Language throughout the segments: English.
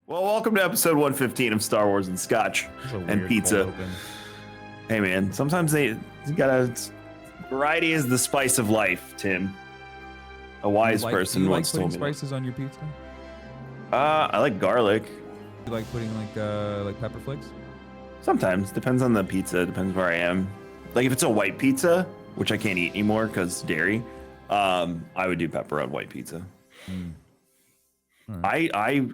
Well, welcome to episode 115 of Star Wars and Scotch and Pizza. Hey, man, sometimes you gotta. Variety is the spice of life, Tim. A wise person once told me. Do you like putting spices on your pizza? I like garlic. You like putting like pepper flakes? Sometimes, depends on the pizza. Depends where I am. Like if it's a white pizza, which I can't eat anymore because dairy, I would do pepper on white pizza. Right. I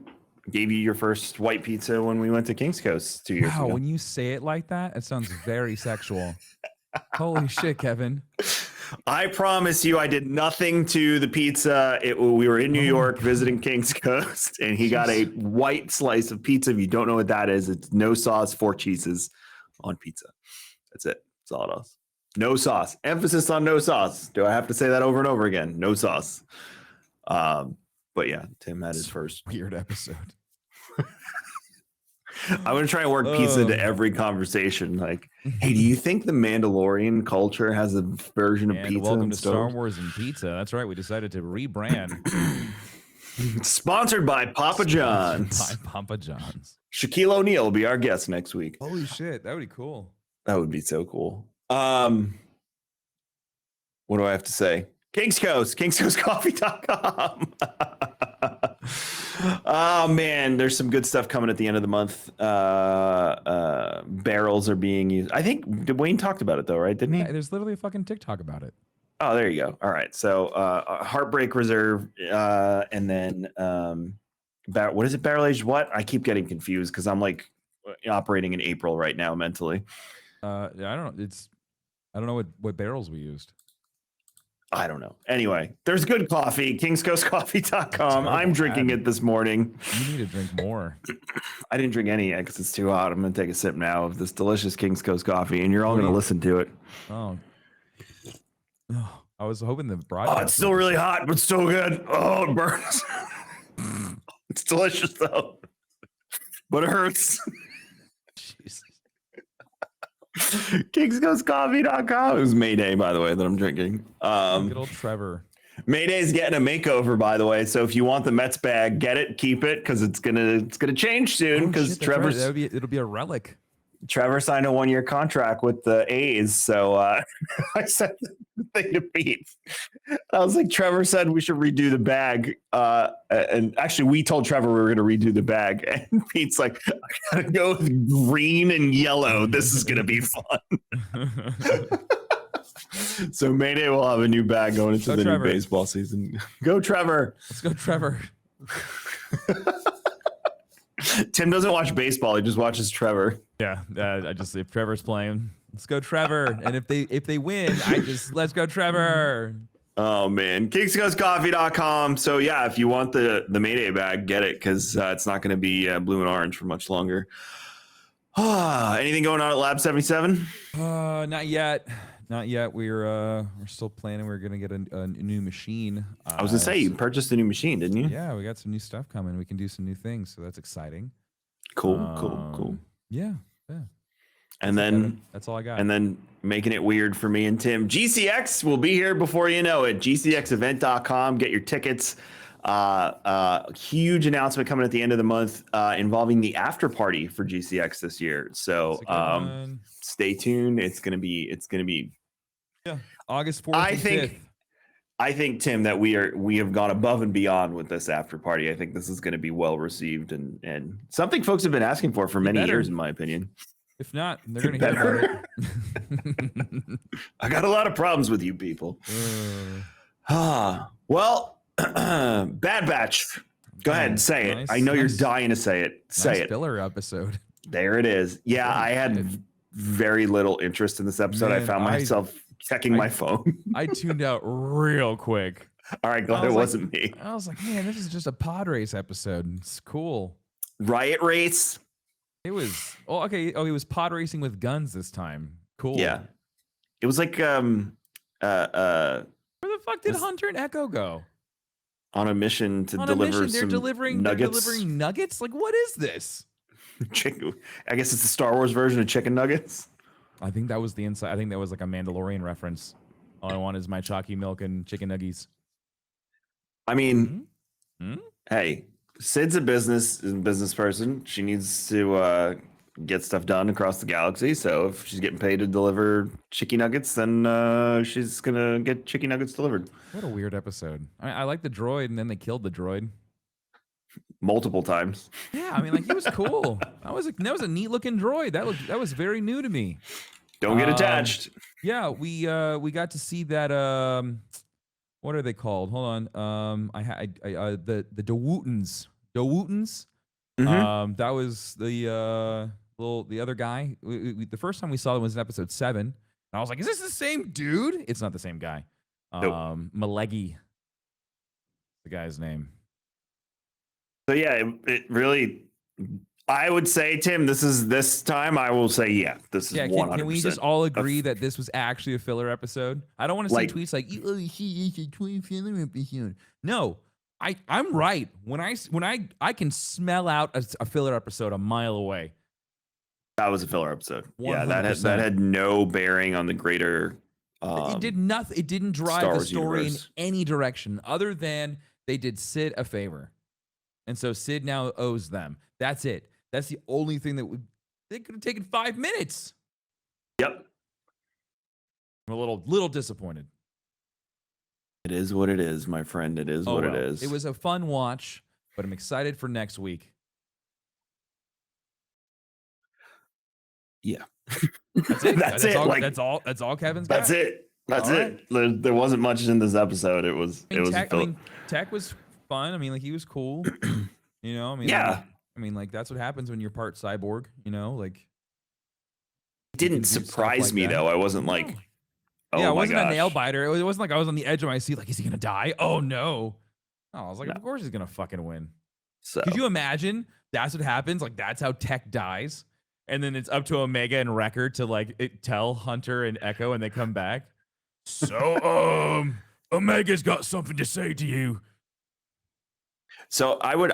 gave you your first white pizza when we went to King's Coast 2 years ago. Wow, when you say it like that, it sounds very sexual. Holy shit, Kevin. I promise you I did nothing to the pizza. We were in New York visiting King's Coast, and he got a white slice of pizza. If you don't know what that is, it's no sauce, 4 cheeses on pizza. That's it. That's all it is. No sauce. Emphasis on no sauce. Do I have to say that over and over again? No sauce. But yeah, Tim had his first weird episode. I'm going to try and work pizza into every conversation. Like, hey, do you think the Mandalorian culture has a version of pizza? Welcome to Star Wars and Pizza. That's right. We decided to rebrand. Sponsored by Papa John's. By Papa John's. Shaquille O'Neal will be our guest next week. Holy shit. That would be cool. That would be so cool. What do I have to say? King's Coast, kingscoastcoffee.com. Oh man, there's some good stuff coming at the end of the month. Barrels are being used. I think Wayne talked about it though, right? Didn't he? Yeah, there's literally a fucking TikTok about it. Oh, there you go. All right. So Heartbreak Reserve, and then what is it? Barrel aged what? I keep getting confused because I'm like operating in April right now mentally. I don't know. I don't know what barrels we used. I don't know. Anyway, there's good coffee, kingscoastcoffee.com. I'm drinking it this morning. You need to drink more. I didn't drink any yet because it's too hot. I'm going to take a sip now of this delicious King's Coast coffee, and you're all going to listen to it. Oh, I was hoping the broadcast. Oh, it's still really hot, but so good. Oh, it burns. It's delicious, though. But it hurts. Jesus. kingscoastcoffee.com. It was Mayday, by the way, that I'm drinking. Good old Trevor. Mayday's getting a makeover, by the way. So if you want the Mets bag, get it, keep it, because it's gonna change soon. Because Trevor's right. It'll be a relic. Trevor signed a 1-year contract with the A's, so I sent the thing to Pete. I was like, Trevor said we should redo the bag, and actually, we told Trevor we were going to redo the bag, and Pete's like, I gotta go with green and yellow. This is gonna be fun. So Mayday will have a new bag going into the new baseball season. Go, Trevor! Let's go, Trevor. Tim doesn't watch baseball; he just watches Trevor. Yeah, if Trevor's playing, let's go, Trevor. And if they win, let's go, Trevor. Oh man, kingscoastcoffee.com. So yeah, if you want the Mayday bag, get it because it's not going to be blue and orange for much longer. Anything going on at Lab 77? Not yet. Not yet. We're still planning. We're gonna get a new machine. I was gonna say you purchased a new machine, didn't you? Yeah, we got some new stuff coming. We can do some new things, so that's exciting. Cool. Yeah. And then that's all I got. And then making it weird for me and Tim. GCX will be here before you know it. GCXevent.com. Get your tickets. Huge announcement coming at the end of the month involving the after party for GCX this year. So stay tuned. It's gonna be August 4th. I think Tim that we have gone above and beyond with this after party. I think this is going to be well received and something folks have been asking for many years, in my opinion. If not, they're going to hear about it. I got a lot of problems with you people. Well, Bad Batch. Go ahead, say it. I know you're dying to say it. Say it. Filler episode. There it is. Yeah, I had very little interest in this episode. I found myself checking my phone. I tuned out real quick. All right, glad it wasn't me. I was like, man, this is just a pod race episode. It's cool. Riot race. It was okay. Oh, he was pod racing with guns this time. Cool. Yeah. It was like where the fuck did Hunter and Echo go? On a mission to deliver some nuggets. They're delivering nuggets? Like, what is this? Chicken. I guess it's the Star Wars version of chicken nuggets. I think that was the inside. I think that was like a Mandalorian reference. All I want is my chalky milk and chicken nuggies. I mean, hey, Sid's a business person. She needs to get stuff done across the galaxy. So if she's getting paid to deliver chicken nuggets, then she's gonna get chicken nuggets delivered What a weird episode. I like the droid, and then they killed the droid. multiple times. Yeah, I mean, like he was cool. That was a neat looking droid. That was very new to me. Don't get attached. Yeah, we got to see that. What are they called? Hold on. The Dewutons. Dewutons. Mhm. That was the other guy. The first time we saw them was in episode 7, and I was like, "Is this the same dude?" It's not the same guy. Nope. Malegi, the guy's name. So yeah, it really. I would say, Tim, this time. I will say, yeah, this is 100%. Can we just all agree that this was actually a filler episode? I don't want to see Like- tweets like, "Oh, it's a filler episode." No, I'm right. When I can smell out a filler episode a mile away. That was a filler episode. Yeah, 100%. that had no bearing on the greater. It did nothing. It didn't drive Star the Wars story universe. in any direction other than they did Sid a favor, and so Sid now owes them. That's it. That's the only thing they could have taken 5 minutes. Yep. I'm a little disappointed. It is what it is, my friend. It is what it is. It was a fun watch, but I'm excited for next week. Yeah. That's it. That's it. That's all Kevin's got. That's it. That's All it. There wasn't much in this episode. It was. Tech was fun. I mean, like he was cool. You know, I mean, Yeah. I mean, like that's what happens when you're part cyborg. You know, like It didn't do stuff surprise like me that. though. I wasn't like, No. oh yeah, it my wasn't a gosh. nail biter. It wasn't like I was on the edge of my seat. Like, is he gonna die? Oh no. Oh, I was like, No. of course he's gonna fucking win. So Could you imagine? That's what happens. Like that's how Tech dies, and then it's up to Omega and Wrecker to like tell Hunter and Echo, and they come back. So, Omega's got something to say to you. So I would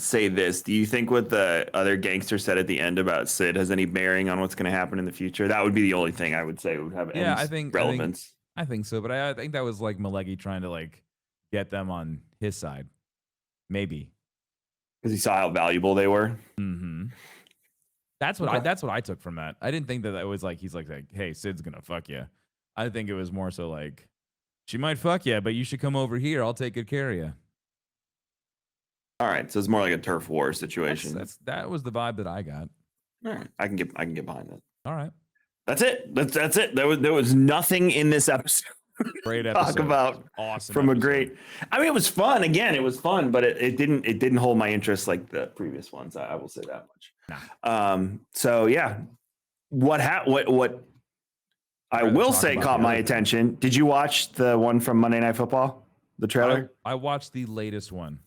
say this. Do you think what the other gangster said at the end about Sid has any bearing on what's going to happen in the future? That would be the only thing I would say would have any relevance. I think so, but I think that was like Malegi trying to like get them on his side, maybe. Because he saw how valuable they were. Mm-hmm. That's what I took from that. I didn't think that was like he's like, hey, Sid's gonna fuck you. I think it was more so like she might fuck you, but you should come over here. I'll take good care of you. All right, so it's more like a turf war situation. That was the vibe that I got. All right, I can get behind that. All right, that's it. That's it. There was nothing in this episode. Great episode. Talk about awesome from episode. a great. I mean, it was fun. Again, it was fun, but it didn't hold my interest like the previous ones. I will say that much. Nah. So yeah, what I will say caught my attention. Did you watch the one from Monday Night Football? The trailer? I watched the latest one.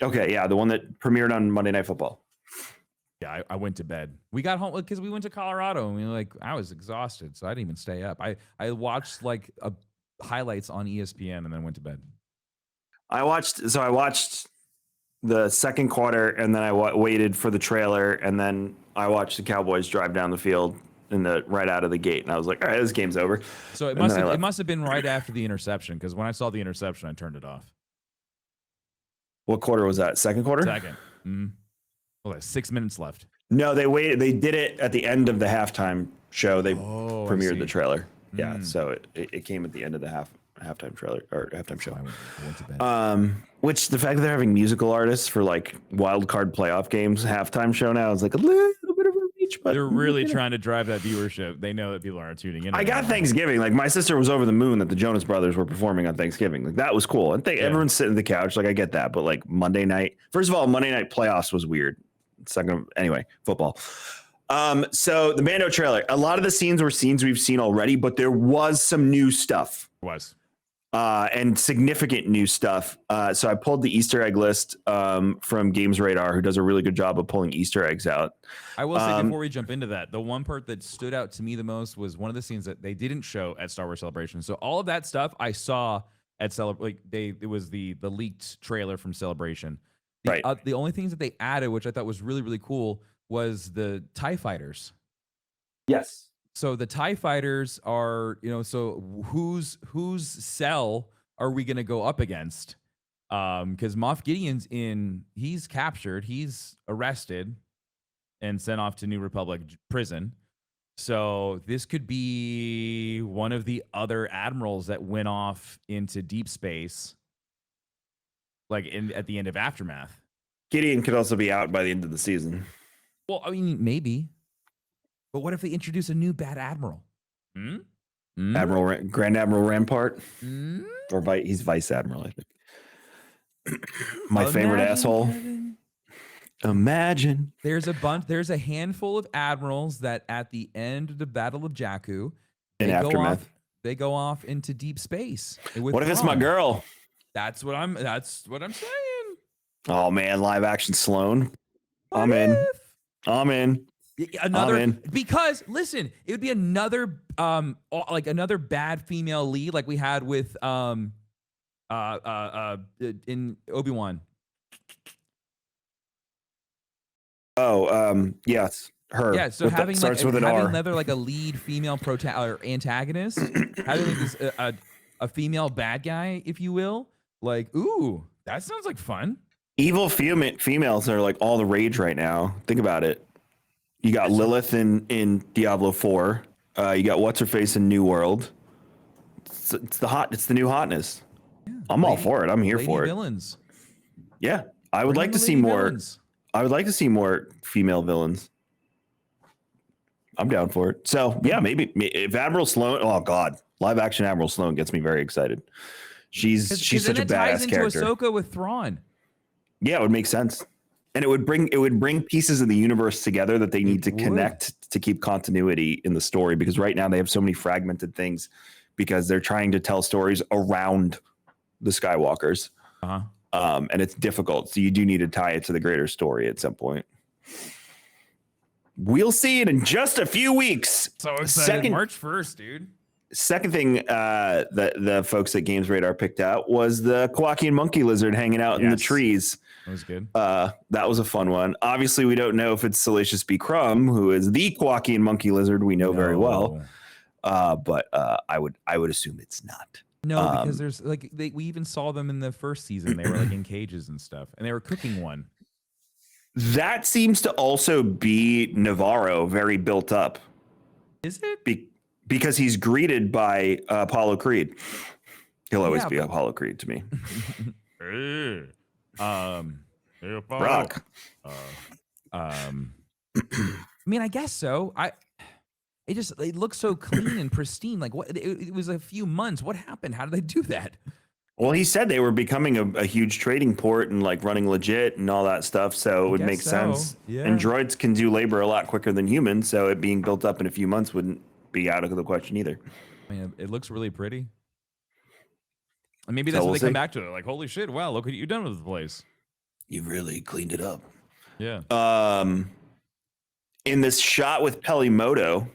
Okay, yeah, the one that premiered on Monday Night Football. Yeah, I went to bed. We got home because we went to Colorado, and I was exhausted, so I didn't even stay up. I watched like highlights on ESPN and then went to bed. I watched the second quarter, and then I waited for the trailer, and then I watched the Cowboys drive down the field right out of the gate, and I was like, all right, this game's over. So it must have been right after the interception, because when I saw the interception, I turned it off. What quarter was that? Second quarter? Second. Mm-hmm. Well, there's 6 minutes left. No, they waited. They did it at the end of the halftime show. They premiered the trailer. Yeah, so it came at the end of the halftime trailer or halftime show. I went to bed. Which the fact that they're having musical artists for like wild card playoff games halftime show now is like a little bit of a reach, but they're really trying to drive that viewership. They know that people aren't tuning in. I got Thanksgiving. Like my sister was over the moon that the Jonas Brothers were performing on Thanksgiving. Like that was cool. And everyone's sitting on the couch. Like I get that, but like Monday night. First of all, Monday night playoffs was weird. Second, anyway, football. So the Mando trailer. A lot of the scenes were scenes we've seen already, but there was some new stuff. And significant new stuff. So I pulled the Easter egg list from Games Radar, who does a really good job of pulling Easter eggs out. I will say before we jump into that, the one part that stood out to me the most was one of the scenes that they didn't show at Star Wars Celebration. So all of that stuff I saw at it was the leaked trailer from Celebration. The only things that they added, which I thought was really, really cool, was the TIE fighters. Yes. So the TIE fighters are, so whose cell are we going to go up against? Because Moff Gideon's he's captured, he's arrested, and sent off to New Republic prison. So this could be one of the other admirals that went off into deep space, like at the end of Aftermath. Gideon could also be out by the end of the season. Well, I mean, maybe. But what if they introduce a new bad admiral? Grand Admiral Rampart, Hmm? or he's Vice Admiral, I think. My favorite asshole. Kevin. Imagine. There's a handful of admirals that at the end of the Battle of Jakku, In Aftermath. They go off into deep space. What if it's my girl? That's what I'm saying. Oh man, live action Sloane. I'm in. Because listen, it would be another another bad female lead like we had with in Obi-Wan. Yes, her. Yeah, so having starts with an R. another like a lead female or antagonist, having a female bad guy, if you will, like, ooh, that sounds like fun. Evil females are like all the rage right now. Think about it. You got Lilith in Diablo 4. You got what's her face in New World. It's the new hotness. Yeah, I'm all for it. I'm here for it. Villains. Yeah, I would like to see more. Villains. I would like to see more female villains. I'm down for it. So yeah, maybe if Admiral Sloane. Oh God, live action Admiral Sloane gets me very excited. She's such a badass character. Ahsoka with Thrawn. Yeah, it would make sense, and it would bring pieces of the universe together that they need to connect to keep continuity in the story. Because right now they have so many fragmented things because they're trying to tell stories around the Skywalkers. And it's difficult. So you do need to tie it to the greater story at some point. We'll see it in just a few weeks. So excited. March 1st, dude. Second thing that the folks at Games Radar picked out was the Kowakian monkey lizard hanging out in the trees. That was good. That was a fun one. Obviously, we don't know if it's Salacious B. Crumb, who is the Kowakian monkey lizard we know very well. But I would assume it's not. No, because there's we even saw them in the first season. They were like in cages and stuff, and they were cooking one. That seems to also be Navarro, very built up. Is it? Because he's greeted by Apollo Creed. He'll always be Apollo Creed to me. Hey, Apollo. Rock. I mean, I guess so. It looks so clean and pristine. Like what? It was a few months. What happened? How did they do that? Well, he said they were becoming a huge trading port and like running legit and all that stuff. So it would make sense. Yeah. And droids can do labor a lot quicker than humans. So it being built up in a few months wouldn't be out of the question either. I mean, it looks really pretty. And maybe that's what they come back to. Like, holy shit! Wow, look what you've done with the place. You've really cleaned it up. Yeah. In this shot with Pelimoto,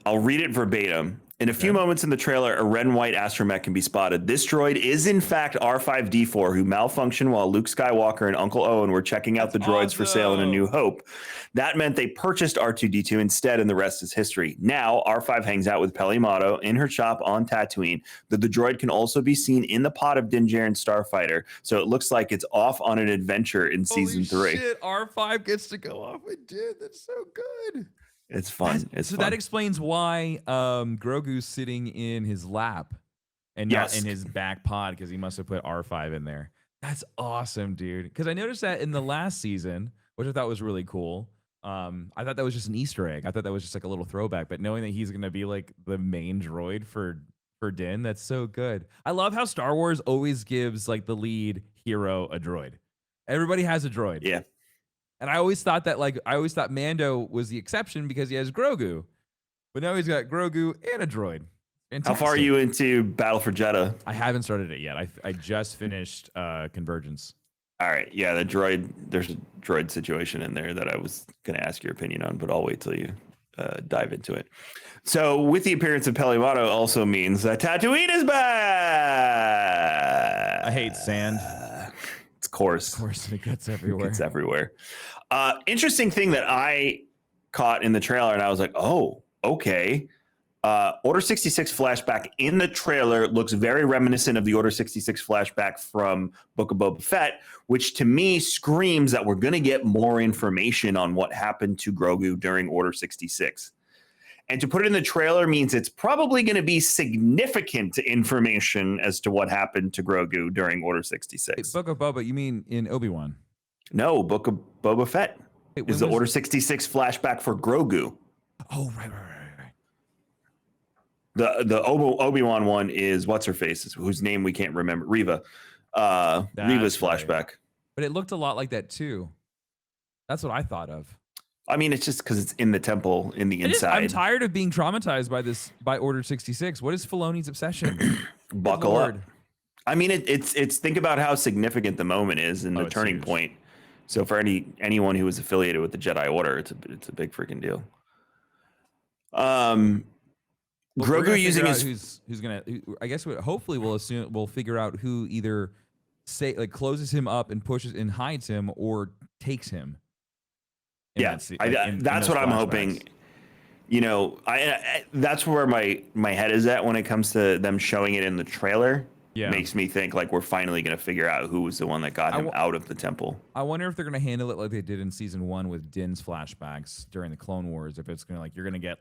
I'll read it verbatim. In a few moments in the trailer, a red and white astromech can be spotted. This droid is in fact R5-D4, who malfunctioned while Luke Skywalker and Uncle Owen were checking out the droids for sale in A New Hope. That meant they purchased R2-D2 instead, and the rest is history. Now, R5 hangs out with Pelimoto in her shop on Tatooine. The droid can also be seen in the pod of Din Djarin Starfighter, so it looks like it's off on an adventure in Season 3. Holy shit, R5 gets to go off with Din. That's so good. It's fun. That explains why Grogu's sitting in his lap and not in his back pod, because he must have put R5 in there. That's awesome, dude. Because I noticed that in the last season, which I thought was really cool. I thought that was just an Easter egg. I thought that was just like a little throwback. But knowing that he's going to be like the main droid for Din, that's so good. I love how Star Wars always gives like the lead hero a droid. Everybody has a droid. Yeah. And I always thought Mando was the exception because he has Grogu. But now he's got Grogu and a droid. Fantastic. How far are you into Battle for Jeddah? I haven't started it yet. I just finished Convergence. All right. Yeah, there's a droid situation in there that I was going to ask your opinion on, but I'll wait till you dive into it. So with the appearance of Pelimoto also means that Tatooine is back. I hate sand. It's coarse. Of course, it gets everywhere. It's everywhere. Interesting thing that I caught in the trailer, and I was like, oh, okay. Order 66 flashback in the trailer looks very reminiscent of the Order 66 flashback from Book of Boba Fett, which to me screams that we're going to get more information on what happened to Grogu during Order 66. And to put it in the trailer means it's probably going to be significant information as to what happened to Grogu during Order 66. Book of Boba, you mean in Obi-Wan? No, Book of Boba Fett is the was Order 66 flashback for Grogu. Oh, right. The Obi-Wan one is what's her face, whose name we can't remember. Riva. Riva's flashback. Right. But it looked a lot like that too. That's what I thought of. I mean, it's just because it's in the temple in the inside. I'm tired of being traumatized by Order 66. What is Filoni's obsession? Buckle up. I mean, it's think about how significant the moment is and the turning point. So for anyone who is affiliated with the Jedi Order, it's a big freaking deal. Grogu using his who's gonna I guess hopefully we'll figure out who either closes him up and pushes and hides him or takes him. That's what I'm hoping. You know, that's where my head is at when it comes to them showing it in the trailer. Yeah, makes me think like we're finally gonna figure out who was the one that got him out of the temple. I wonder if they're gonna handle it like they did in season 1 with Din's flashbacks during the Clone Wars. If it's gonna you're gonna get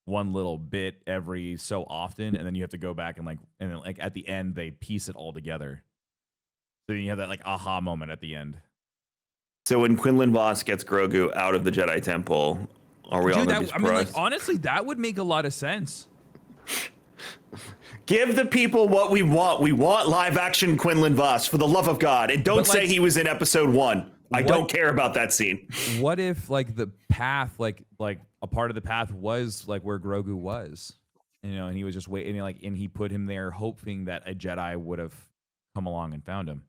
one little bit every so often, and then you have to go back and then at the end they piece it all together. So you have that aha moment at the end. So when Quinlan Vos gets Grogu out of the Jedi Temple, are we all gonna be surprised? Honestly, that would make a lot of sense. Give the people what we want. We want live action Quinlan Vos, for the love of God. And don't say he was in episode 1. I don't care about that scene. What if the path, a part of the path was where Grogu was, and he was just waiting, and he put him there hoping that a Jedi would have come along and found him.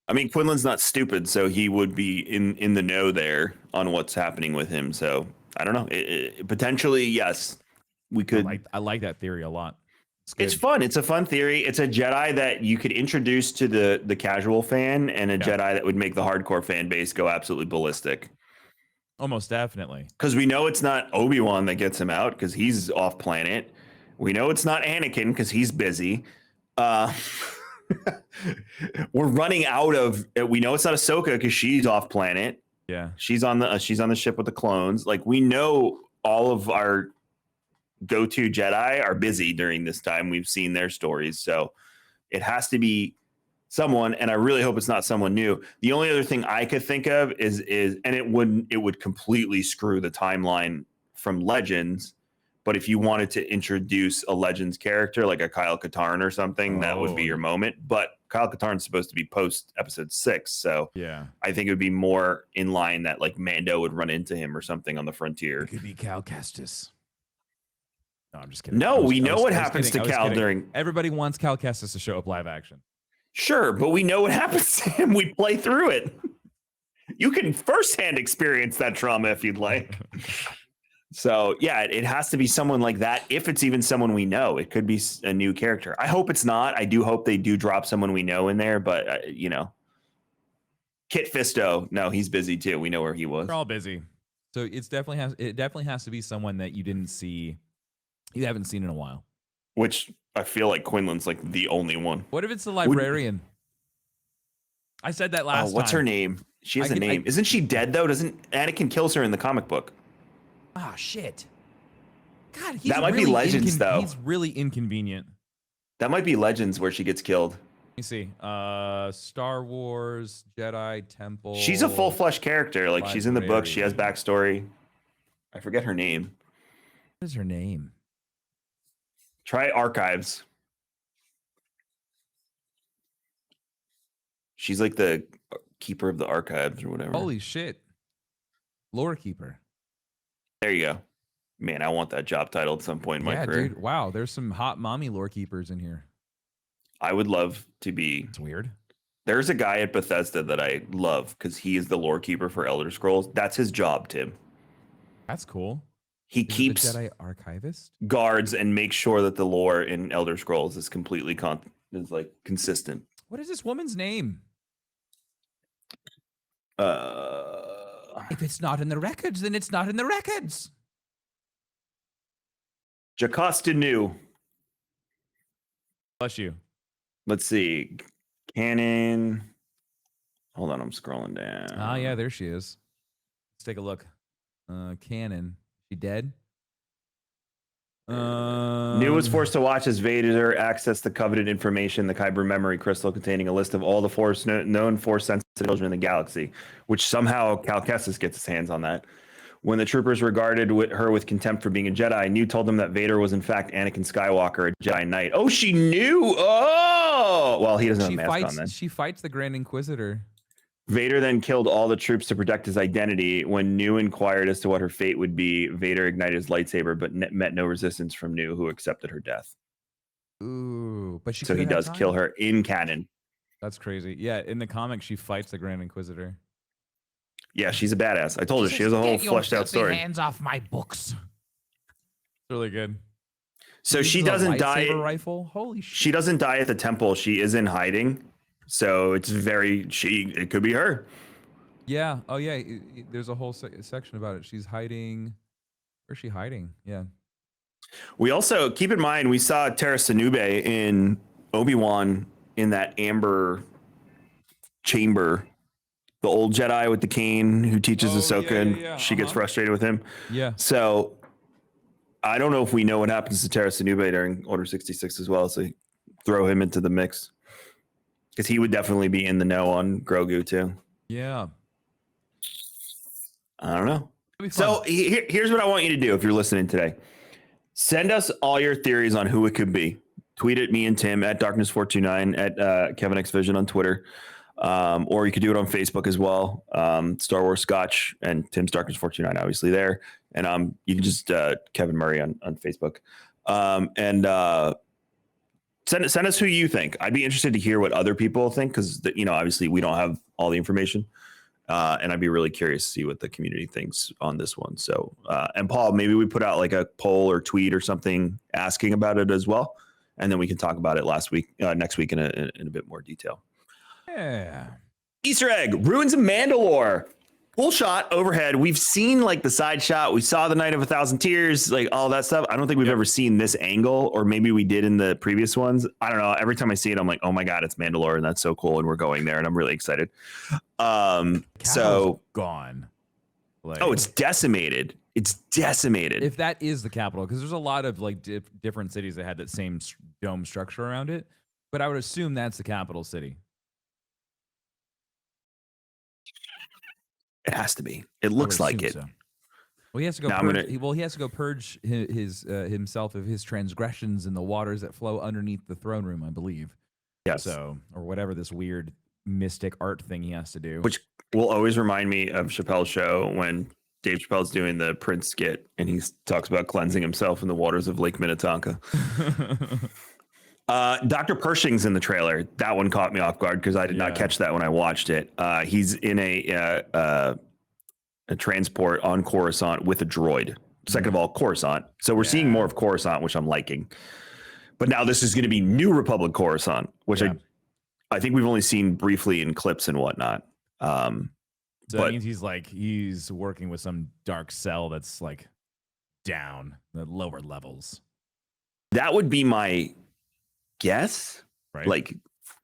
I mean, Quinlan's not stupid, so he would be in the know there on what's happening with him. So I don't know. Potentially, yes, we could. I like that theory a lot. It's fun. It's a fun theory. It's a Jedi that you could introduce to the casual fan, and a Jedi that would make the hardcore fan base go absolutely ballistic. Almost definitely. Because we know it's not Obi-Wan that gets him out because he's off planet. We know it's not Anakin because he's busy. We're running out of. We know it's not Ahsoka because she's off planet. Yeah, she's on the ship with the clones. We know all of our go-to Jedi are busy during this time. We've seen their stories, so it has to be someone, and I really hope it's not someone new. The only other thing I could think of is and it would completely screw the timeline from Legends, but if you wanted to introduce a Legends character like a Kyle Katarn or something, that would be your moment. But Kyle Katarn's supposed to be post episode 6, so yeah, I think it would be more in line that Mando would run into him or something on the frontier. It could be Cal Kestis. No, I'm just kidding. No, we know what happens to Cal during. Everybody wants Cal Kestis to show up live action. Sure, but we know what happens to him. We play through it. You can firsthand experience that trauma if you'd like. So yeah, it has to be someone like that. If it's even someone we know, it could be a new character. I hope it's not. I do hope they do drop someone we know in there, but Kit Fisto. No, he's busy too. We know where he was. They're all busy. So it definitely has to be someone that you didn't see. You haven't seen in a while. Which I feel like Quinlan's the only one. What if it's the librarian? I said that last time. What's her name? She has a name. Isn't she dead though? Doesn't Anakin kills her in the comic book? Ah, shit. God, that might be Legends though. He's really inconvenient. That might be Legends where she gets killed. Let me see. Star Wars, Jedi Temple. She's a full flesh character. She's in the book. She has backstory. I forget her name. What is her name? Try Archives. She's the keeper of the archives or whatever. Holy shit. Lore keeper. There you go. Man, I want that job title at some point in my career. Dude. Wow, there's some hot mommy lore keepers in here. I would love to be. It's weird. There's a guy at Bethesda that I love because he is the lore keeper for Elder Scrolls. That's his job, Tim. That's cool. He keeps the Jedi archivist guards and makes sure that the lore in Elder Scrolls is completely consistent. What is this woman's name? If it's not in the records, then it's not in the records. Jocasta New. Bless you. Let's see. Canon. Hold on, I'm scrolling down. Ah, yeah, there she is. Let's take a look. Canon. She dead? New was forced to watch as Vader access the coveted information, the Kyber memory crystal containing a list of all the Force known Force sensitive children in the galaxy, which somehow Cal Kestis gets his hands on that. When the troopers regarded her with contempt for being a Jedi, New told them that Vader was in fact Anakin Skywalker, a Jedi Knight. Oh, she knew. Oh, well, he doesn't have a mask on then. She fights the Grand Inquisitor. Vader then killed all the troops to protect his identity. When New inquired as to what her fate would be, Vader ignited his lightsaber, but met no resistance from New, who accepted her death. Ooh, but so he does kill her in canon. That's crazy. Yeah, in the comic, she fights the Grand Inquisitor. Yeah, she's a badass. I told her she has a whole fleshed out story. Hands off my books. It's really good. So she doesn't die. Rifle. Holy shit. She doesn't die at the temple. She is in hiding. So it's it could be her. Yeah. Oh yeah. There's a whole section about it. She's hiding. Where's she hiding? Yeah. We also keep in mind we saw Tara Sinube in Obi-Wan in that amber chamber. The old Jedi with the cane who teaches Ahsoka and she gets frustrated with him. Yeah. So I don't know if we know what happens to Tara Sinube during Order 66 as well. So throw him into the mix. Because he would definitely be in the know on Grogu too. Yeah. I don't know. So here's what I want you to do if you're listening today. Send us all your theories on who it could be. Tweet at me and Tim at Darkness429 at Kevin X Vision on Twitter. Or you could do it on Facebook as well. Star Wars Scotch and Tim's Darkness429 obviously there. And you can just Kevin Murray on Facebook. Send us who you think. I'd be interested to hear what other people think because obviously we don't have all the information. And I'd be really curious to see what the community thinks on this one. So and Paul, maybe we put out like a poll or tweet or something asking about it as well. And then we can talk about it next week in a bit more detail. Yeah. Easter egg, Ruins of Mandalore. Full shot overhead. We've seen like the side shot. We saw the Night of 1,000 Tears, like all that stuff. I don't think we've ever seen this angle, or maybe we did in the previous ones. I don't know. Every time I see it, I'm like, oh my God, it's Mandalore, and that's so cool. And we're going there, and I'm really excited. So gone. Like, it's decimated. It's decimated. If that is the capital, because there's a lot of like different cities that had that same dome structure around it, but I would assume that's the capital city. It has to be. It looks like it. So. Well, he has to go. He has to go purge his himself of his transgressions in the waters that flow underneath the throne room, I believe. Yes. So, or whatever this weird mystic art thing he has to do, which will always remind me of Chappelle's show when Dave Chappelle's doing the Prince skit and he talks about cleansing himself in the waters of Lake Minnetonka. Dr. Pershing's in the trailer. That one caught me off guard because I did not catch that when I watched it. He's in a transport on Coruscant with a droid. Second of all, Coruscant. So we're seeing more of Coruscant, which I'm liking. But now this is going to be New Republic Coruscant, which I think we've only seen briefly in clips and whatnot. So that means he's working with some dark cell that's like down the lower levels. That would be my guess, right? Like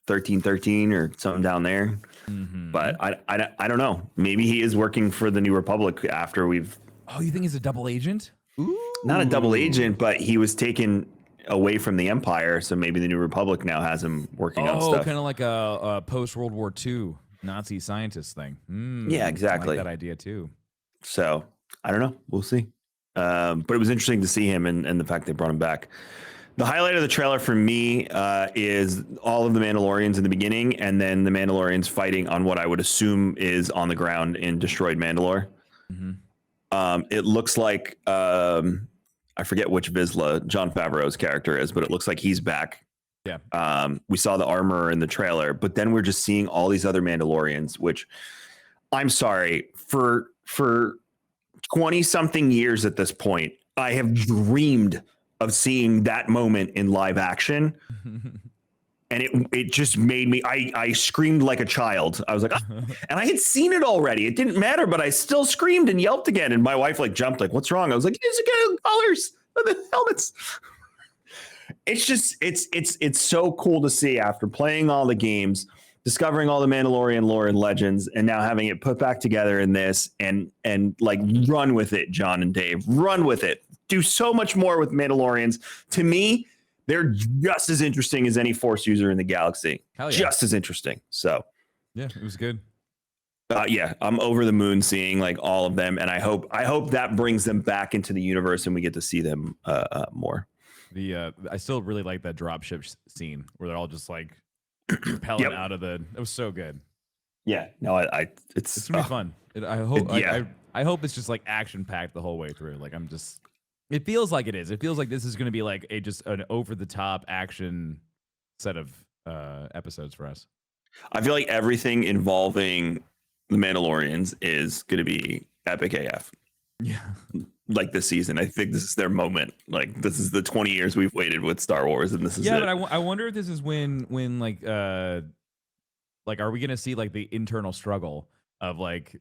1313 or something down there. Mm-hmm. But I don't know. Maybe he is working for the New Republic after we've. Oh, you think he's a double agent? Ooh. Not a double agent, but he was taken away from the Empire, so maybe the New Republic now has him working on stuff. Kind of like a post World War II Nazi scientist thing. Yeah, exactly. I like that idea too. So I don't know. We'll see. But it was interesting to see him and the fact they brought him back. The highlight of the trailer for me is all of the Mandalorians in the beginning, and then the Mandalorians fighting on what I would assume is on the ground in destroyed Mandalore. Mm-hmm. It looks like I forget which Vizsla Jon Favreau's character is, but it looks like he's back. Yeah. We saw the armor in the trailer, but then we're just seeing all these other Mandalorians, which I'm sorry, for 20 something years at this point, I have dreamed of seeing that moment in live action. And it just made me, I screamed like a child. I was like, and I had seen it already. It didn't matter, but I still screamed and yelped again. And my wife like jumped like, what's wrong? I was like, it's colors. the helmets. It's just it's so cool to see after playing all the games, discovering all the Mandalorian lore and legends, and now having it put back together in this and like run with it, John and Dave. Run with it. Do so much more with Mandalorians. To me, they're just as interesting as any Force user in the galaxy. Hell yeah. Just as interesting. So yeah, it was good. yeah, I'm over the moon seeing like all of them, and I hope that brings them back into the universe and we get to see them more. I still really like that dropship scene where they're all just like propelling out of the. It was so good. Yeah, no, it's gonna be fun. I hope it's just like action packed the whole way through. Like it feels like it is. It feels like this is gonna be like just an over the top action set of episodes for us. I feel like everything involving the Mandalorians is going to be epic AF. Yeah. Like this season. I think this is their moment. Like this is the 20 years we've waited with Star Wars and this is it. But I wonder if this is when like are we going to see like the internal struggle of like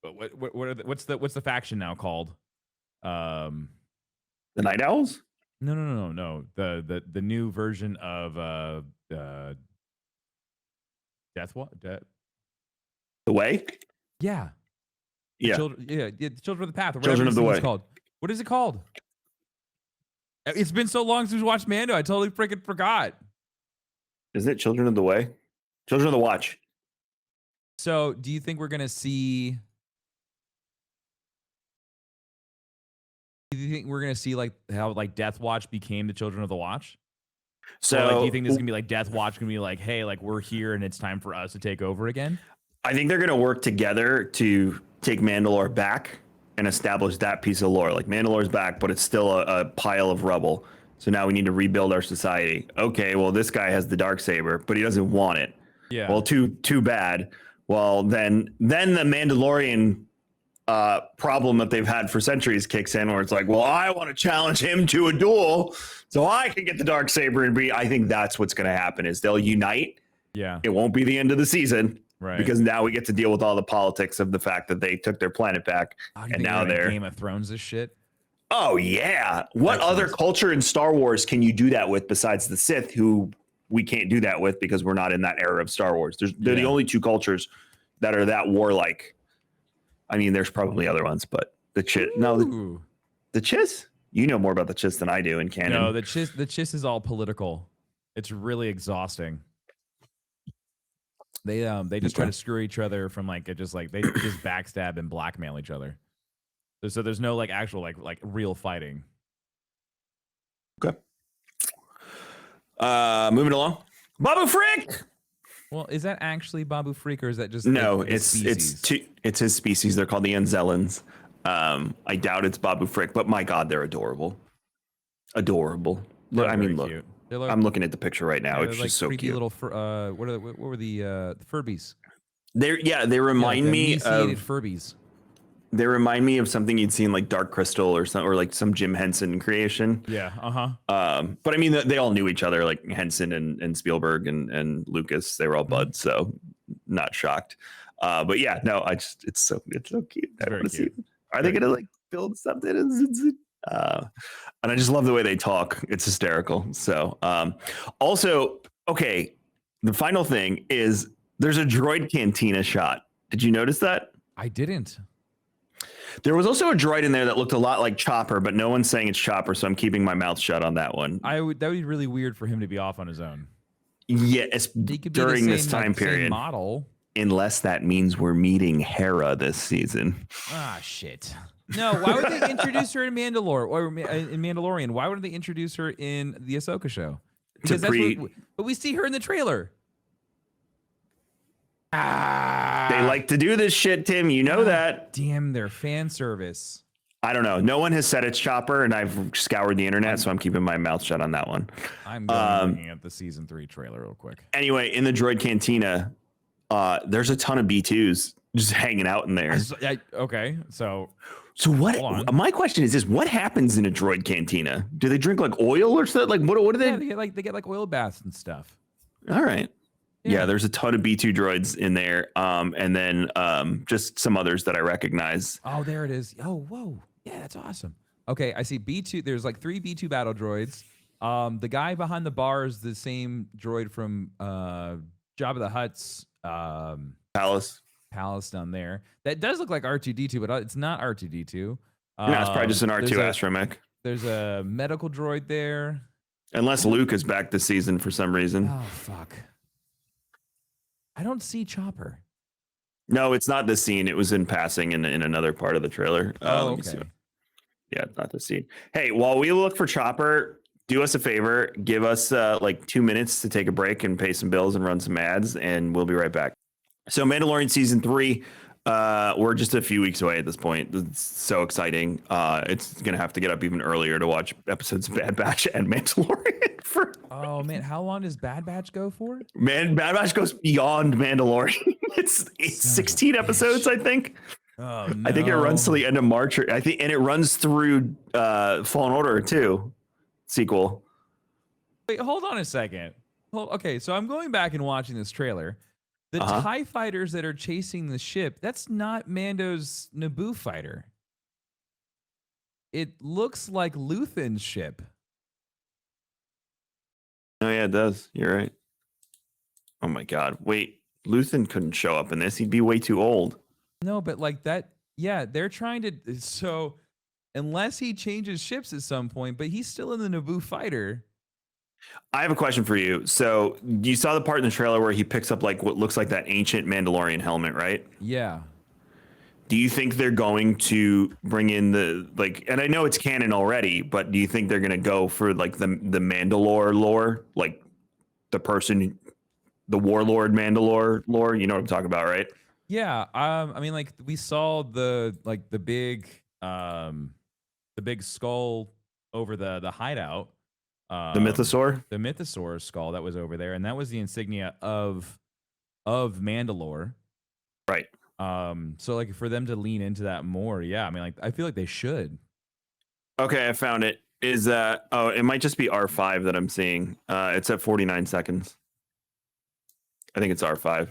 what's the faction now called? The Night Owls? No. The new version of The Way? Yeah. Yeah. The Children of the Path. Or Children of the Way. Called. What is it called? It's been so long since we watched Mando. I totally freaking forgot. Isn't it Children of the Way? Children of the Watch. So, do you think we're gonna see? Do you think we're gonna see like how like Death Watch became the Children of the Watch? So, or, like, do you think this is gonna be like Death Watch gonna be like, hey, like we're here and it's time for us to take over again? I think they're gonna work together to take Mandalore back and establish that piece of lore. Like Mandalore's back, but it's still a pile of rubble. So now we need to rebuild our society. Okay, well this guy has the Darksaber, but he doesn't want it. Yeah. Well, too bad. Well, then the Mandalorian problem that they've had for centuries kicks in, where it's like, well, I want to challenge him to a duel so I can get the Darksaber and be. I think that's what's going to happen is they'll unite. Yeah. It won't be the end of the season. Right. Because now we get to deal with all the politics of the fact that they took their planet back, and now they're Game of Thrones this shit. Oh yeah. What other culture in Star Wars can you do that with besides the Sith, who we can't do that with because we're not in that era of Star Wars? They're the only two cultures that are that warlike. I mean, there's probably other ones, but the Chiss. You know more about the Chiss than I do in canon. No, the Chiss is all political. It's really exhausting. They just try to screw each other from they just backstab and blackmail each other. So there's no like actual like real fighting. Okay. Moving along. Babu Frick. Well, is that actually Babu Frick or is that just no? It's his species. They're called the Anzellans. I doubt it's Babu Frick, but my God, they're adorable. Adorable. Look, I mean, look. Cute. I'm looking at the picture right now. It's just so cute. Little what were the Furbies? They remind me of Furbies. They remind me of something you'd seen like Dark Crystal or like some Jim Henson creation. Yeah. But I mean, they all knew each other, like Henson and Spielberg and Lucas. They were all buds, so not shocked. But yeah, no, it's so cute. I want to see it. Are they gonna like build something? And I just love the way they talk. It's hysterical. So also, okay, the final thing is there's a droid cantina shot. Did you notice that? I didn't. There was also a droid in there that looked a lot like Chopper, but no one's saying it's Chopper, so I'm keeping my mouth shut on that one. That would be really weird for him to be off on his own. Yeah, it's during this time period. Model. Unless that means we're meeting Hera this season. Ah, shit. No, why would they introduce her in Mandalore or in Mandalorian? Why wouldn't they introduce her in the Ahsoka show? Because but we see her in the trailer. They like to do this shit, Tim. You know that. Damn, their fan service. I don't know. No one has said it's Chopper, and I've scoured the internet, so I'm keeping my mouth shut on that one. I'm looking at the season 3 trailer real quick. Anyway, in the droid cantina, there's a ton of B2s just hanging out in there. Okay, so what? My question is this: what happens in a droid cantina? Do they drink like oil or something? Like what do they? Yeah, they get like oil baths and stuff. All right. Yeah, there's a ton of B2 droids in there, and then just some others that I recognize. Oh, there it is. Oh, whoa. Yeah, that's awesome. Okay, I see B2. There's like 3 B2 battle droids. The guy behind the bar is the same droid from Jabba the Hutt's Palace. palace down there. That does look like R2D2, but it's not R2D2. No, it's probably just an R2 astromech. There's a medical droid there. Unless Luke is back this season for some reason. Oh, fuck. I don't see Chopper. No, it's not this scene. It was in passing in another part of the trailer. Okay. Yeah, not this scene. Hey, while we look for Chopper, do us a favor. Give us like 2 minutes to take a break and pay some bills and run some ads, and we'll be right back. So Mandalorian Season 3, we're just a few weeks away at this point. It's so exciting. It's going to have to get up even earlier to watch episodes of Bad Batch and Mandalorian. Oh, man. How long does Bad Batch go for? Bad Batch goes beyond Mandalorian. It's 16 episodes, I think. Oh, no. I think it runs to the end of March. And it runs through Fallen Order too, sequel. Wait, hold on a second. Okay, so I'm going back and watching this trailer. The TIE fighters that are chasing the ship, that's not Mando's Naboo fighter. It looks like Luthen's ship. Oh, yeah, it does. You're right. Oh, my God. Wait, Luthen couldn't show up in this. He'd be way too old. No, but like that, yeah, they're trying to. So unless he changes ships at some point, but he's still in the Naboo fighter. I have a question for you. So you saw the part in the trailer where he picks up like what looks like that ancient Mandalorian helmet, right? Yeah. Do you think they're going to bring in the like? And I know it's canon already, but do you think they're going to go for like the Mandalore lore, like the person, the warlord Mandalore lore? You know what I'm talking about, right? Yeah. I mean, like we saw the big skull over the hideout. The Mythosaur? The Mythosaur skull that was over there, and that was the insignia of Mandalore. Right. So like for them to lean into that more, yeah. I mean, like I feel like they should. Okay, I found it. Is that it might just be R5 that I'm seeing. It's at 49 seconds. I think it's R5.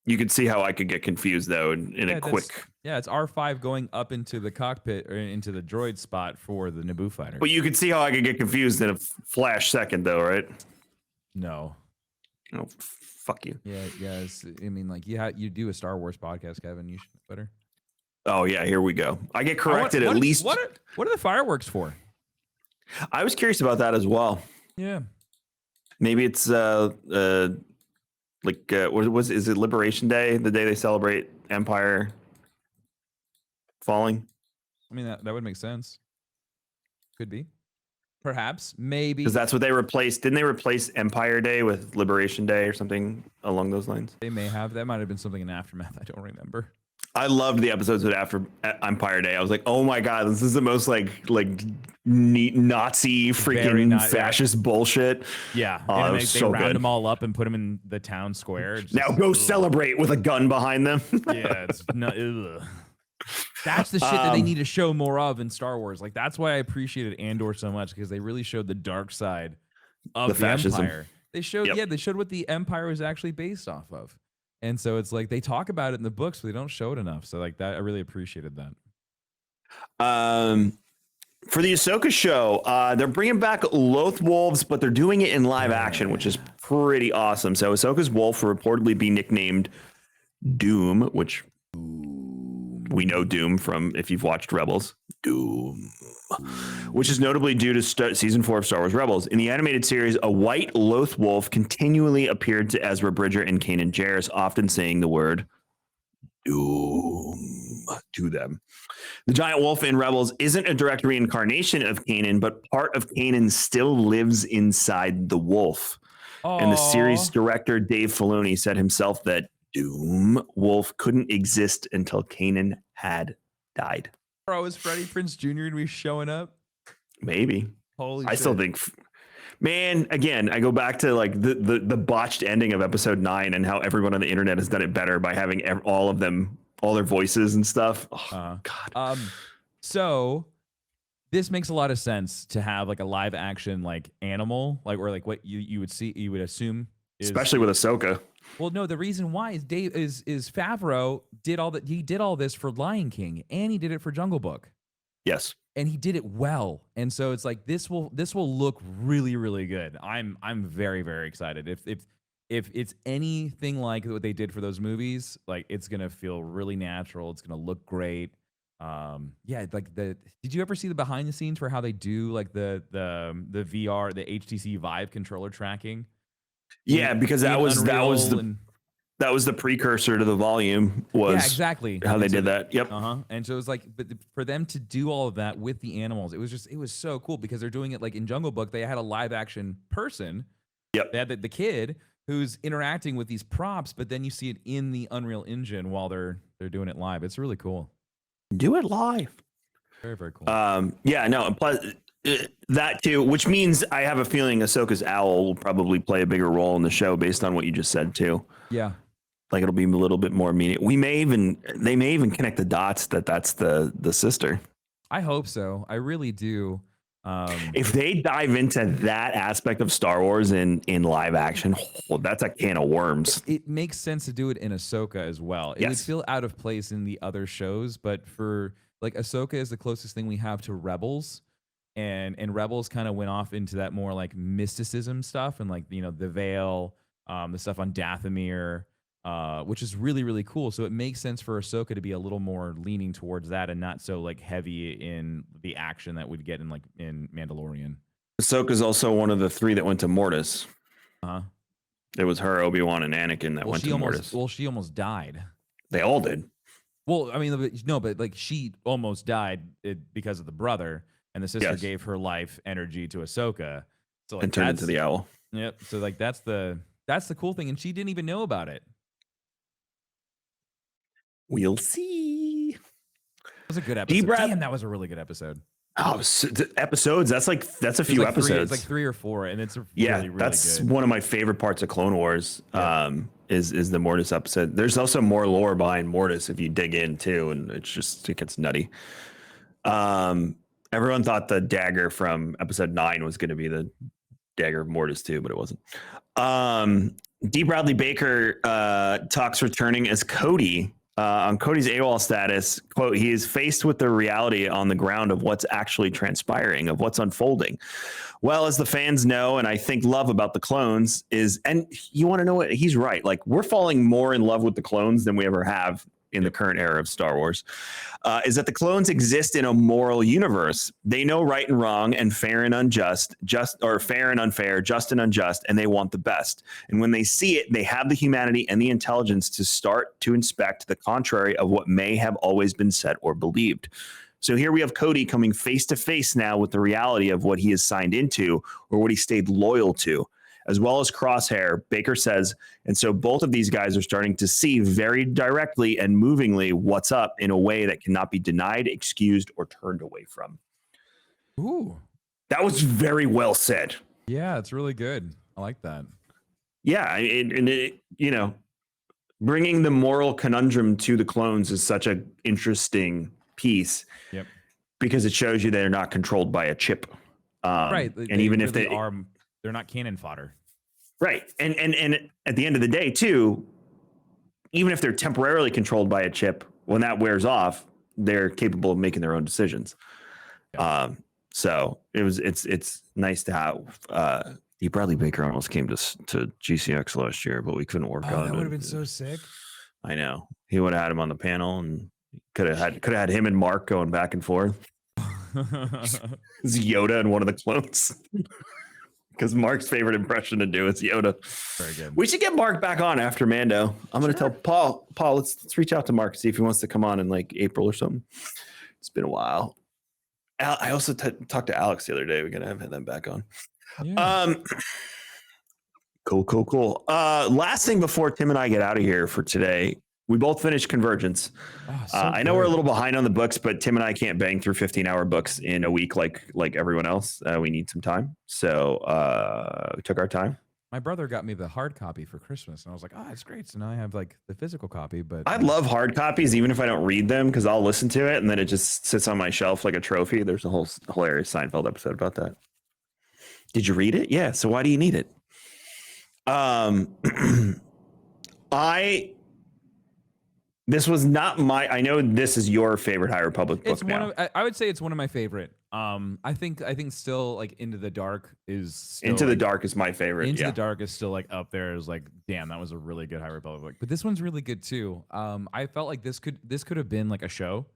You could see how I could get confused though in a quick. Yeah, it's R5 going up into the cockpit or into the droid spot for the Naboo fighter. But you could see how I could get confused in a flash second though, right? No. Oh, fuck you. Yeah, yes. I mean, like you do a Star Wars podcast, Kevin. You should know better. Oh yeah, here we go. I get corrected at least. What are the fireworks for? I was curious about that as well. Yeah. Maybe it's is it Liberation Day, the day they celebrate Empire falling? I mean, that would make sense. Could be. Perhaps. Maybe. Because that's what they replaced. Didn't they replace Empire Day with Liberation Day or something along those lines? They may have. That might have been something in Aftermath. I don't remember. I loved the episodes with after Empire Day. I was like, oh my God, this is the most like neat Nazi freaking fascist bullshit. Yeah. And they so round good. them all up and put them in the town square. Now go celebrate with a gun behind them. Yeah, it's not. That's the shit that they need to show more of in Star Wars. Like that's why I appreciated Andor so much, because they really showed the dark side of the fascism. Empire. They showed, they showed what the Empire was actually based off of. And so it's like they talk about it in the books, but they don't show it enough. So like that, I really appreciated that. For the Ahsoka show, they're bringing back Loth Wolves, but they're doing it in live action, which is pretty awesome. So Ahsoka's wolf will reportedly be nicknamed Doom, which we know Doom from if you've watched Rebels. Doom. Which is notably due to season 4 of Star Wars Rebels. In the animated series, a white Loth wolf continually appeared to Ezra Bridger and Kanan Jarrus, often saying the word Doom to them. The giant wolf in Rebels isn't a direct reincarnation of Kanan, but part of Kanan still lives inside the wolf. Aww. And the series director Dave Filoni said himself that Doom Wolf couldn't exist until Kanan had died. Bro, is Freddie Prinze Jr. gonna be showing up? Maybe. Holy I shit. still think, man, again, I go back to like the botched ending of episode 9 and how everyone on the internet has done it better by having all of them, all their voices and stuff. Oh, God. So this makes a lot of sense to have like a live action like animal, like or like what you would see, you would assume is, especially with Ahsoka. Well, no, the reason why is Favreau did all that. He did all this for Lion King, and he did it for Jungle Book, Yes. and he did it well. And so it's like this will look really, really good. I'm very, very excited. If it's anything like what they did for those movies, like it's gonna feel really natural. It's gonna look great. Yeah, like did you ever see the behind the scenes for how they do like the VR, the HTC Vive controller tracking? Yeah, because that was and that was the precursor to the volume, was yeah, exactly how they And so did that. Yep. And so it was like, but for them to do all of that with the animals, it was so cool because they're doing it like in Jungle Book. They had a live action person. Yep. They had the kid who's interacting with these props, but then you see it in the Unreal Engine while they're doing it live. It's really cool. Do it live. Very, very cool. Yeah, no, plus that too, which means I have a feeling Ahsoka's owl will probably play a bigger role in the show based on what you just said too. Yeah. Like it'll be a little bit more meaningful. They may even connect the dots that's the sister. I hope so. I really do. If they dive into that aspect of Star Wars in live action, that's a can of worms. It makes sense to do it in Ahsoka as well. It would feel out of place in the other shows, but for like Ahsoka is the closest thing we have to Rebels, and Rebels kind of went off into that more like mysticism stuff and like the veil, the stuff on Dathomir, which is really, really cool. So it makes sense for Ahsoka to be a little more leaning towards that and not so like heavy in the action that we'd get in Mandalorian. Ahsoka's also one of the 3 that went to Mortis. It was her, Obi-Wan, and Anakin that went to Mortis. Well, she almost died. They all did. Well, I mean, no, but like she almost died because of the brother, and the sister gave her life energy to Ahsoka. So like, and turned into the owl. Yep. So like that's the cool thing, and she didn't even know about it. We'll see. It was a good episode. Damn, that was a really good episode. Oh, episodes. That's a few episodes. It's like 3 or 4, and it's really that's good. one of my favorite parts of Clone Wars. Is the Mortis episode. There's also more lore behind Mortis if you dig in too, and it gets nutty. Everyone thought the dagger from episode 9 was going to be the dagger of Mortis too, but it wasn't. D. Bradley Baker talks returning as Cody. On Cody's AWOL status, quote, he is faced with the reality on the ground of what's actually transpiring, of what's unfolding. Well, as the fans know, and I think love about the clones is, and you want to know what, he's right. Like, we're falling more in love with the clones than we ever have in the current era of Star Wars, is that the clones exist in a moral universe. They know right and wrong and fair and unjust, fair and unfair, just and unjust, and they want the best. And when they see it, they have the humanity and the intelligence to start to inspect the contrary of what may have always been said or believed. So here we have Cody coming face to face now with the reality of what he has signed into or what he stayed loyal to, as well as Crosshair, Baker says. And so both of these guys are starting to see very directly and movingly what's up in a way that cannot be denied, excused, or turned away from. Ooh. That was very well said. Yeah, it's really good. I like that. Yeah, bringing the moral conundrum to the clones is such an interesting piece. Yep. Because it shows you they're not controlled by a chip. Right. And even if they are, they're not cannon fodder. Right. And at the end of the day, too, even if they're temporarily controlled by a chip, when that wears off, they're capable of making their own decisions. Yeah. So it's nice to have D. Bradley Baker almost came to GCX last year, but we couldn't work on it. That would have been so sick. I know. He would have had him on the panel and could have had him and Mark going back and forth. It's Yoda and one of the clones. Because Mark's favorite impression to do is Yoda. Very good. We should get Mark back on after Mando. I'm going to tell Paul, let's reach out to Mark, see if he wants to come on in like April or something. It's been a while. I also talked to Alex the other day. We're going to have them back on. Yeah. Cool. Last thing before Tim and I get out of here for today, we both finished Convergence. I know we're a little behind on the books, but Tim and I can't bang through 15-hour books in a week like everyone else. We need some time. So we took our time. My brother got me the hard copy for Christmas, and I was like, it's great. So now I have like the physical copy. But I love hard copies, even if I don't read them, because I'll listen to it, and then it just sits on my shelf like a trophy. There's a whole hilarious Seinfeld episode about that. Did you read it? Yeah. So why do you need it? This was not my. I know this is your favorite High Republic book It's one now. of I would say it's one of my favorite. I think still like Into the Dark is still Into the like, Dark is my favorite. Into yeah. the Dark is still like up there. Is like, damn, that was a really good High Republic book. But this one's really good too. I felt like this could have been like a show,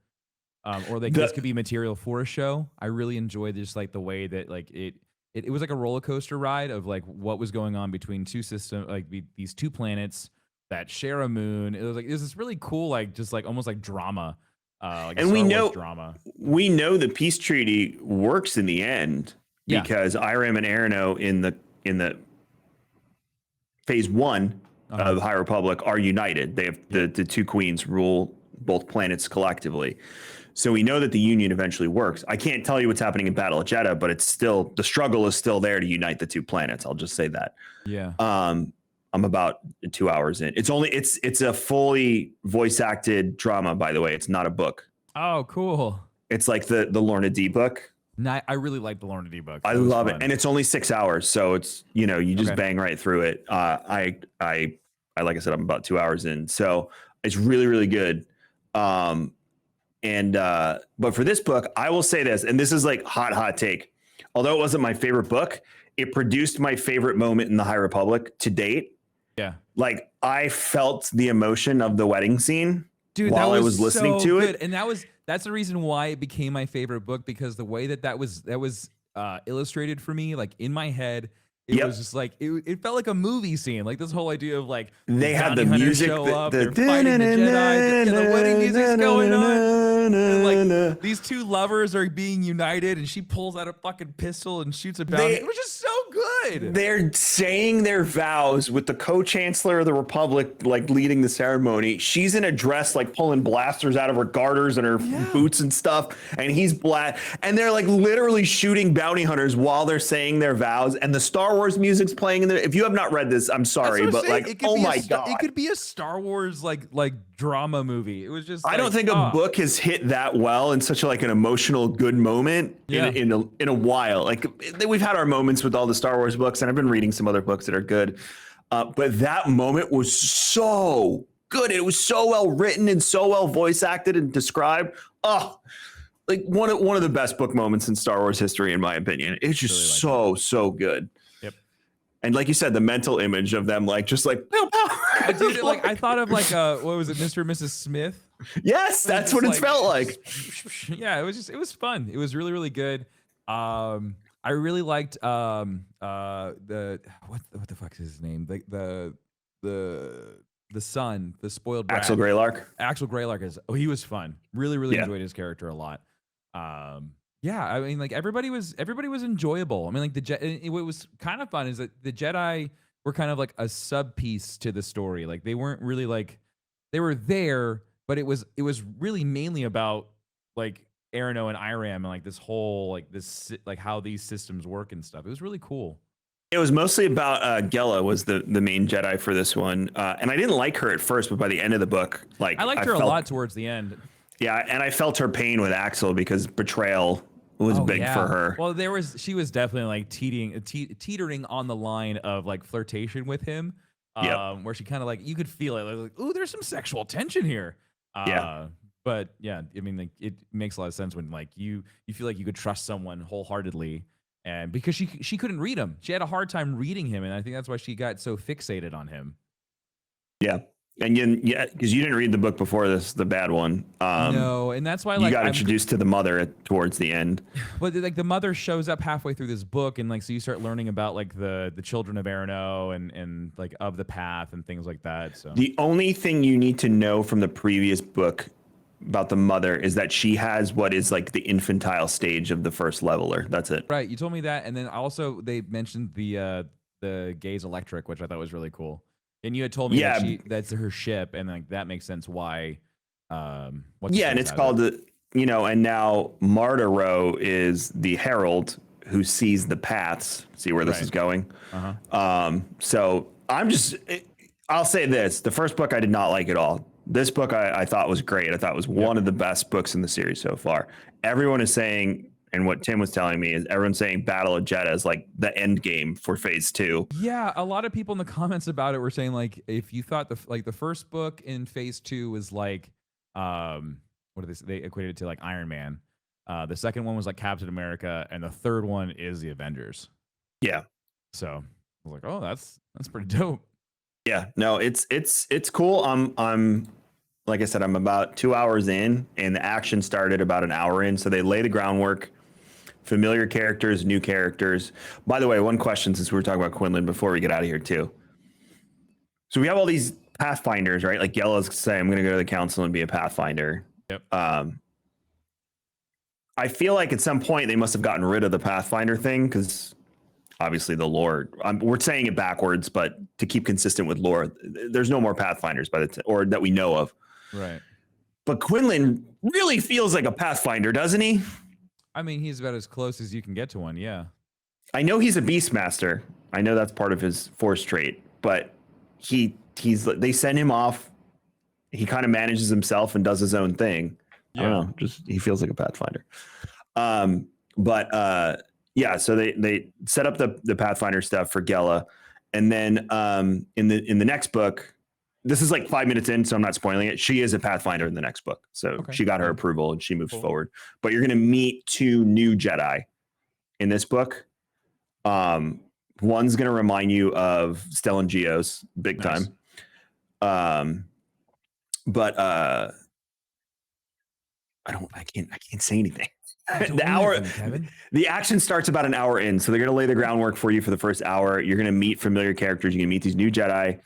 or like this could be material for a show. I really enjoyed just like the way that like it was like a roller coaster ride of like what was going on between two systems, like these two planets that share a moon. It was this really cool, like just like almost like drama, like a And Star Wars drama. we know the peace treaty works in the end Yeah. because Iram and Arano in the phase one of High Republic are united. They have the two queens rule both planets collectively. So we know that the Union eventually works. I can't tell you what's happening in Battle of Jeddah, but it's still, the struggle is still there to unite the two planets. I'll just say that. Yeah. I'm about 2 hours in. It's a fully voice acted drama, by the way. It's not a book. Oh, cool. It's like the Lorna D book. I really like the Lorna D book. I love it. And it's only 6 hours. So it's, you just Okay. bang right through it. I like I said, I'm about 2 hours in. So it's really, really good. But for this book, I will say this, and this is like hot take. Although it wasn't my favorite book, it produced my favorite moment in the High Republic to date. Yeah. Like I felt the emotion of the wedding scene, dude, while that was I was listening so to good. it. And that's the reason why it became my favorite book, because the way that was illustrated for me, like in my head, it was just like it felt like a movie scene. Like this whole idea of like They had the bounty hunters music, show up, they're fighting the Jedi, the wedding music's going on. And like these two lovers are being united, and she pulls out a fucking pistol and shoots a bounty. It was just so good. They're saying their vows with the co-chancellor of the Republic like leading the ceremony. She's in a dress like pulling blasters out of her garters and her boots and stuff, and he's black, and they're like literally shooting bounty hunters while they're saying their vows, and the Star Wars music's playing in there. If you have not read this, I'm sorry, but like, oh my god, it could be a Star Wars like drama movie. It was just I don't think a book has hit that well in such like an emotional good moment in a while. Like we've had our moments with all the Star Wars books, and I've been reading some other books that are good, but that moment was so good. It was so well written and so well voice acted and described. Oh, like one of the best book moments in Star Wars history, in my opinion. It's just really so good. And like you said, the mental image of them, like just like, pow, pow. I thought of like what was it, Mr. and Mrs. Smith? Yes, that's what it felt like. Yeah, it was fun. It was really, really good. I really liked the what the fuck is his name? The son, the spoiled brat. Axel Greylark. Axel Greylark he was fun. Really enjoyed his character a lot. Yeah, I mean, like everybody was enjoyable. I mean, like what was kind of fun is that the Jedi were kind of like a sub piece to the story. Like they weren't really like they were there, but it was really mainly about like Arano and Iram and like this whole like how these systems work and stuff. It was really cool. It was mostly about Gela was the main Jedi for this one, and I didn't like her at first, but by the end of the book, like I liked her a lot towards the end. Yeah, and I felt her pain with Axel because betrayal was big for her. Well, she was definitely like teetering on the line of like flirtation with him, where she kind of like you could feel it like, ooh, there's some sexual tension here. But yeah, I mean, like it makes a lot of sense when like you feel like you could trust someone wholeheartedly, and because she couldn't read him, she had a hard time reading him, and I think that's why she got so fixated on him. Yeah. And because you didn't read the book before this, the bad one. No, and that's why you got introduced to the mother towards the end. But like the mother shows up halfway through this book, and like so you start learning about like the children of Arano and like of the path and things like that. So the only thing you need to know from the previous book about the mother is that she has what is like the infantile stage of the first leveler. That's it. Right. You told me that, and then also they mentioned the Gaze Electric, which I thought was really cool. And you had told me that that's her ship, and like that makes sense why. And it's called and now Martaro is the herald who sees the paths. See where this is going. So I'll say this: the first book I did not like at all. This book I thought was great. I thought it was one of the best books in the series so far. Everyone is saying And what Tim was telling me is everyone's saying Battle of Jeddah is like the end game for phase 2. Yeah, a lot of people in the comments about it were saying like if you thought the first book in phase 2 was like what are they equated it to like Iron Man. The second one was like Captain America, and the third one is the Avengers. Yeah. So I was like, oh, that's pretty dope. Yeah, no, it's cool. I'm like I said, I'm about 2 hours in, and the action started about an hour in. So they lay the groundwork, familiar characters, new characters. By the way, one question since we were talking about Quinlan before we get out of here too. So we have all these Pathfinders, right? Like Yellow's saying, I'm going to go to the council and be a Pathfinder. Yep. I feel like at some point they must have gotten rid of the Pathfinder thing because obviously the lore. We're saying it backwards, but to keep consistent with lore, there's no more Pathfinders or that we know of. Right. But Quinlan really feels like a Pathfinder, doesn't he? I mean, he's about as close as you can get to one. Yeah. I know he's a Beastmaster. I know that's part of his force trait, but they send him off. He kind of manages himself and does his own thing. Yeah. I don't know. Just he feels like a Pathfinder. Yeah, so they set up the Pathfinder stuff for Gela, and then in the next book, this is like 5 minutes in, so I'm not spoiling it. She is a Pathfinder in the next book, so she got her approval and she moves forward. But you're going to meet 2 new Jedi in this book. One's going to remind you of Stellan Gios big time. But I can't say anything. The action starts about an hour in, so they're going to lay the groundwork for you for the first hour. You're going to meet familiar characters. You're going to meet these new Jedi.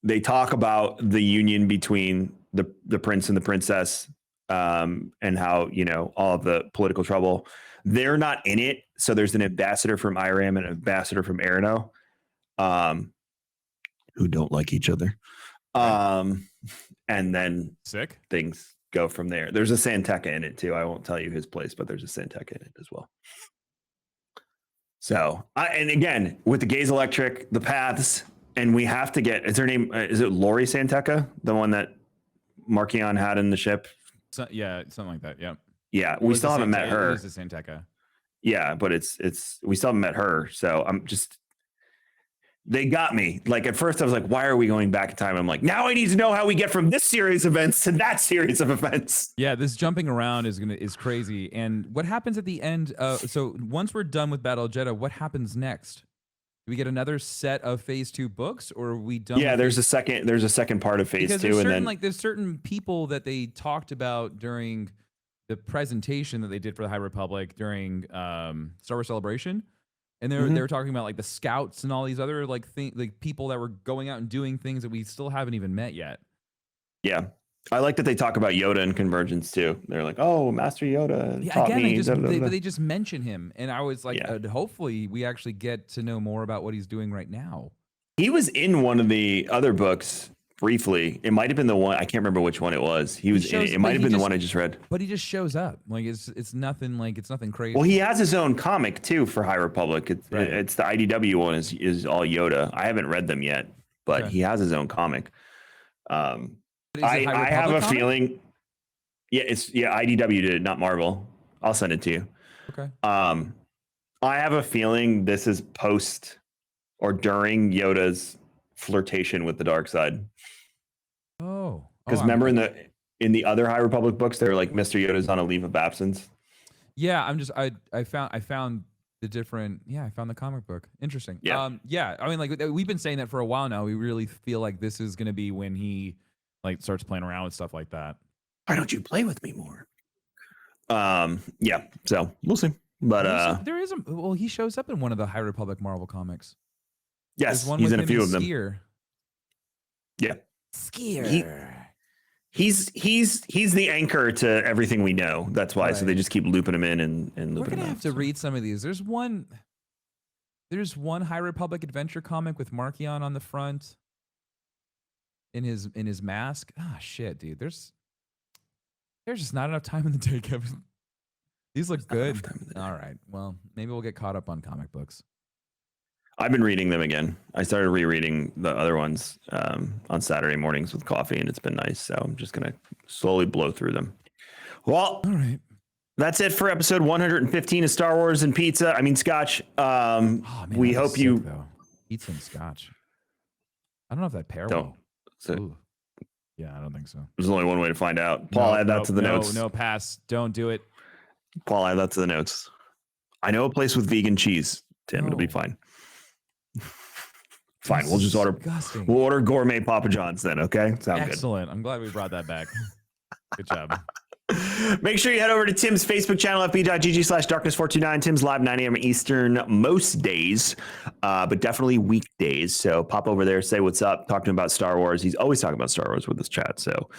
They talk about the union between the prince and the princess, and how, all of the political trouble. They're not in it, so there's an ambassador from Iram and an ambassador from Arano, who don't like each other. And then things go from there. There's a Santeca in it too. I won't tell you his place, but there's a Santeca in it as well. So, and again, with the Gaze Electric, the paths, and we have to get, is her name, is it Lori Santeca? The one that Markion had in the ship? So, yeah, something like that. Yeah. Yeah. We still haven't met her. It is a Santeca. Yeah, but we still haven't met her. So they got me. Like at first I was like, why are we going back in time? I'm like, now I need to know how we get from this series of events to that series of events. Yeah, this jumping around is crazy. And what happens at the end? So once we're done with Battle of Jeddah, what happens next? Do we get another set of phase 2 books, or are we done? Yeah, there's a second part of phase 2, and then there's certain people that they talked about during the presentation that they did for the High Republic during Star Wars Celebration. And they were talking about like the scouts and all these other like people that were going out and doing things that we still haven't even met yet. Yeah, I like that they talk about Yoda and Convergence too. They're like, "Oh, Master Yoda taught me." They just mention him, and I was like, hopefully we actually get to know more about what he's doing right now. He was in one of the other books briefly. It might have been the one, I can't remember which one it was. He was in it. It might have been the one I just read. But he just shows up. Like it's nothing crazy. Well, he has his own comic too for High Republic. It's the IDW one is all Yoda. I haven't read them yet, but he has his own comic. I have a feeling. Yeah, IDW did it, not Marvel. I'll send it to you. Okay. I have a feeling this is post or during Yoda's flirtation with the dark side. Because remember in the other High Republic books, they're like Mr. Yoda's on a leave of absence. Yeah, I found the different. Yeah, I found the comic book. Interesting. Yeah. Yeah. I mean, like we've been saying that for a while now. We really feel like this is going to be when he like starts playing around with stuff like that. Why don't you play with me more? Yeah. So we'll see. But there is he shows up in one of the High Republic Marvel comics. Yes, he's in a few of them. Skier. Yeah. Skier. He's the anchor to everything we know. That's why. Right. So they just keep looping him in and looping him. We're gonna have to read some of these. There's one High Republic adventure comic with Markion on the front. In his mask. Ah, shit, dude. There's just not enough time in the day, Kevin. These look good. All right. Well, maybe we'll get caught up on comic books. I've been reading them again. I started rereading the other ones on Saturday mornings with coffee, and it's been nice. So I'm just going to slowly blow through them. Well, all right. That's it for episode 115 of Star Wars and Pizza. I mean, Scotch. Oh, man, We hope you though. Pizza and Scotch. I don't know if that pair don't. well. Ooh. Yeah, I don't think so. There's only one way to find out. Paul, add that to the notes. No, pass. Don't do it. Paul, add that to the notes. I know a place with vegan cheese, Tim. It'll be fine. Fine. We'll just order. Disgusting. We'll order gourmet Papa John's then. Okay. Sound Excellent. I'm glad we brought that back. Good job. Make sure you head over to Tim's Facebook channel, fb.gg/darkness429. Tim's live 9 a.m. Eastern most days, but definitely weekdays. So pop over there, say what's up, talk to him about Star Wars. He's always talking about Star Wars with this chat. So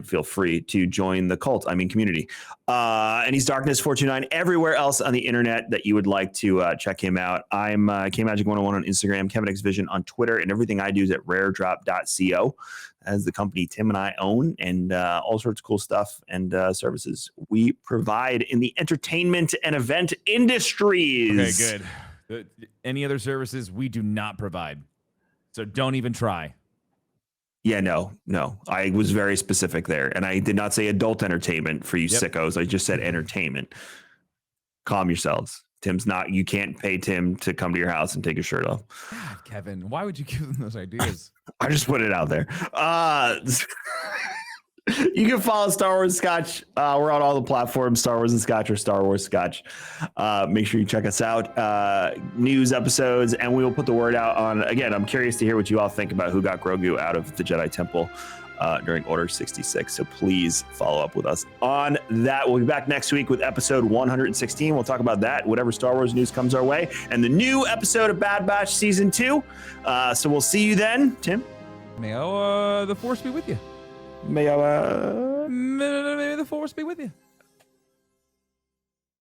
feel free to join the community. And he's Darkness429 everywhere else on the internet that you would like to check him out. I'm KMagic101 on Instagram, Kevin X Vision on Twitter, and everything I do is at raredrop.co. As the company Tim and I own, and all sorts of cool stuff and services we provide in the entertainment and event industries. Okay, good. Any other services we do not provide, so don't even try. Yeah, no. I was very specific there, and I did not say adult entertainment for you sickos. I just said entertainment. Calm yourselves. Tim's not. You can't pay Tim to come to your house and take his shirt off. God, Kevin, why would you give them those ideas? I just put it out there. You can follow Star Wars Scotch. We're on all the platforms, Star Wars and Scotch or Star Wars Scotch. Make sure you check us out. News episodes, and we will put the word out on, again, I'm curious to hear what you all think about who got Grogu out of the Jedi Temple during Order 66. So please follow up with us on that. We'll be back next week with episode 116. We'll talk about that, whatever Star Wars news comes our way, and the new episode of Bad Batch Season 2. So we'll see you then, Tim. May the Force be with you. May the Force be with you.